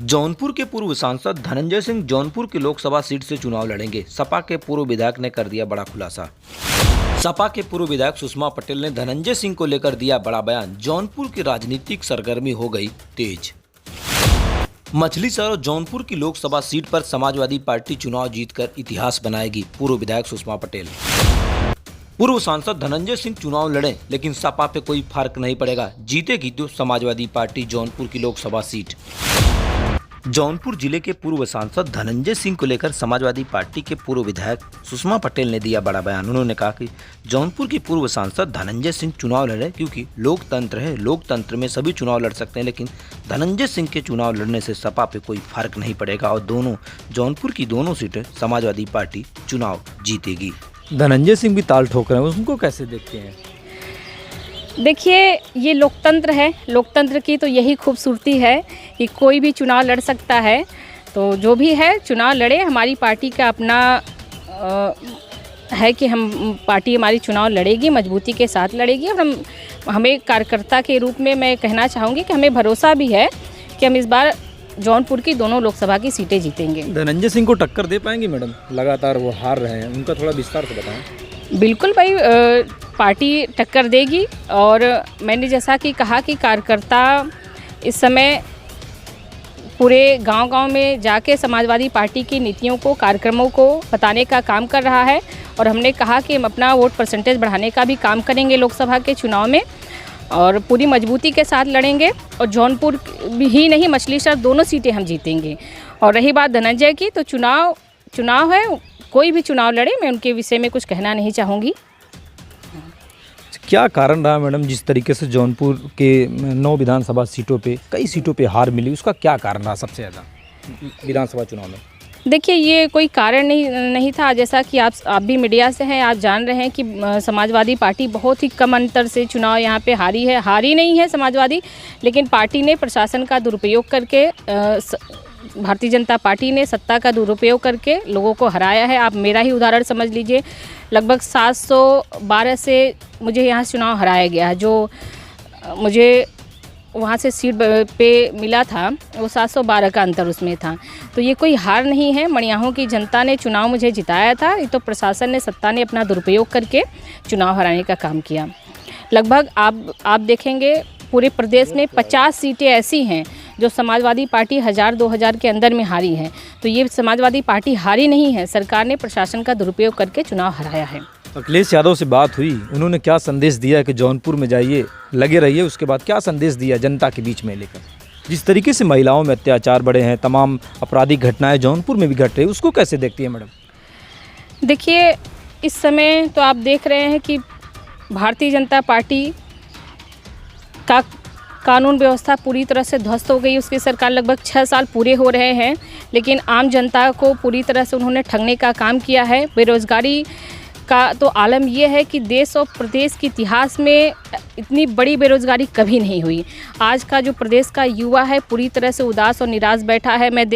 जौनपुर के पूर्व सांसद धनंजय सिंह जौनपुर की लोकसभा सीट से चुनाव लड़ेंगे। सपा के पूर्व विधायक ने कर दिया बड़ा खुलासा। सपा के पूर्व विधायक सुषमा पटेल ने धनंजय सिंह को लेकर दिया बड़ा बयान। जौनपुर की राजनीतिक सरगर्मी हो गई तेज। मछली शहर जौनपुर की लोकसभा सीट पर समाजवादी पार्टी चुनाव जीतकर इतिहास बनाएगी। पूर्व विधायक सुषमा पटेल। पूर्व सांसद धनंजय सिंह चुनाव लड़े लेकिन सपा पे कोई फर्क नहीं पड़ेगा, जीतेगी तो समाजवादी पार्टी जौनपुर की लोकसभा सीट। जौनपुर जिले के पूर्व सांसद धनंजय सिंह को लेकर समाजवादी पार्टी के पूर्व विधायक सुषमा पटेल ने दिया बड़ा बयान। उन्होंने कहा कि जौनपुर के पूर्व सांसद धनंजय सिंह चुनाव लड़े क्योंकि लोकतंत्र है, लोकतंत्र में सभी चुनाव लड़ सकते हैं, लेकिन धनंजय सिंह के चुनाव लड़ने से सपा पे कोई फर्क नहीं पड़ेगा और दोनों जौनपुर की दोनों सीटें समाजवादी पार्टी चुनाव जीतेगी। धनंजय सिंह भी ताल ठोक रहे हैं, उनको कैसे देखते हैं? देखिए, ये लोकतंत्र है। लोकतंत्र की तो यही खूबसूरती है कि कोई भी चुनाव लड़ सकता है। तो जो भी है चुनाव लड़े। हमारी पार्टी का अपना है कि हम पार्टी हमारी चुनाव लड़ेगी, मजबूती के साथ लड़ेगी। और हमें कार्यकर्ता के रूप में मैं कहना चाहूँगी कि हमें भरोसा भी है कि हम इस बार जौनपुर की दोनों लोकसभा की सीटें जीतेंगे। धनंजय सिंह को टक्कर दे पाएंगे मैडम? लगातार वो हार रहे हैं, उनका थोड़ा विस्तार से बताएं। बिल्कुल भाई, पार्टी टक्कर देगी। और मैंने जैसा कि कहा कि कार्यकर्ता इस समय पूरे गांव-गांव में जाके समाजवादी पार्टी की नीतियों को, कार्यक्रमों को बताने का काम कर रहा है। और हमने कहा कि हम अपना वोट परसेंटेज बढ़ाने का भी काम करेंगे लोकसभा के चुनाव में और पूरी मजबूती के साथ लड़ेंगे। और जौनपुर ही नहीं, मछली शहर दोनों सीटें हम जीतेंगे। और रही बात धनंजय की, तो चुनाव है, कोई भी चुनाव लड़े, मैं उनके विषय में कुछ कहना नहीं चाहूँगी। क्या कारण रहा मैडम, जिस तरीके से जौनपुर के 9 विधानसभा सीटों पे कई सीटों पे हार मिली, उसका क्या कारण रहा सबसे ज़्यादा विधानसभा चुनाव में? देखिए, ये कोई कारण नहीं था। जैसा कि आप भी मीडिया से हैं, आप जान रहे हैं कि समाजवादी पार्टी बहुत ही कम अंतर से चुनाव यहाँ पे हारी नहीं है समाजवादी, लेकिन पार्टी ने प्रशासन का दुरुपयोग करके, भारतीय जनता पार्टी ने सत्ता का दुरुपयोग करके लोगों को हराया है। आप मेरा ही उदाहरण समझ लीजिए, लगभग 712 से मुझे यहाँ चुनाव हराया गया है। जो मुझे वहाँ से सीट पे मिला था वो 712 का अंतर उसमें था। तो ये कोई हार नहीं है। मड़ियाहों की जनता ने चुनाव मुझे जिताया था। ये तो प्रशासन ने, सत्ता ने अपना दुरुपयोग करके चुनाव हराने का काम किया। लगभग आप देखेंगे पूरे प्रदेश में 50 सीटें ऐसी हैं जो समाजवादी पार्टी 1000-2000 के अंदर में हारी है। तो ये समाजवादी पार्टी हारी नहीं है, सरकार ने प्रशासन का दुरुपयोग करके चुनाव हराया है। अखिलेश यादव से बात हुई, उन्होंने क्या संदेश दिया कि जौनपुर में जाइए, लगे रहिए, उसके बाद क्या संदेश दिया जनता के बीच में लेकर? जिस तरीके से महिलाओं में अत्याचार बढ़े हैं, तमाम आपराधिक घटनाएं जौनपुर में भी घट रही है, उसको कैसे देखती है मैडम? देखिए, इस समय तो आप देख रहे हैं कि भारतीय जनता पार्टी का कानून व्यवस्था पूरी तरह से ध्वस्त हो गई। उसकी सरकार लगभग 6 साल पूरे हो रहे हैं, लेकिन आम जनता को पूरी तरह से उन्होंने ठगने का काम किया है। बेरोज़गारी का तो आलम यह है कि देश और प्रदेश के इतिहास में इतनी बड़ी बेरोज़गारी कभी नहीं हुई। आज का जो प्रदेश का युवा है पूरी तरह से उदास और निराश बैठा है। मैं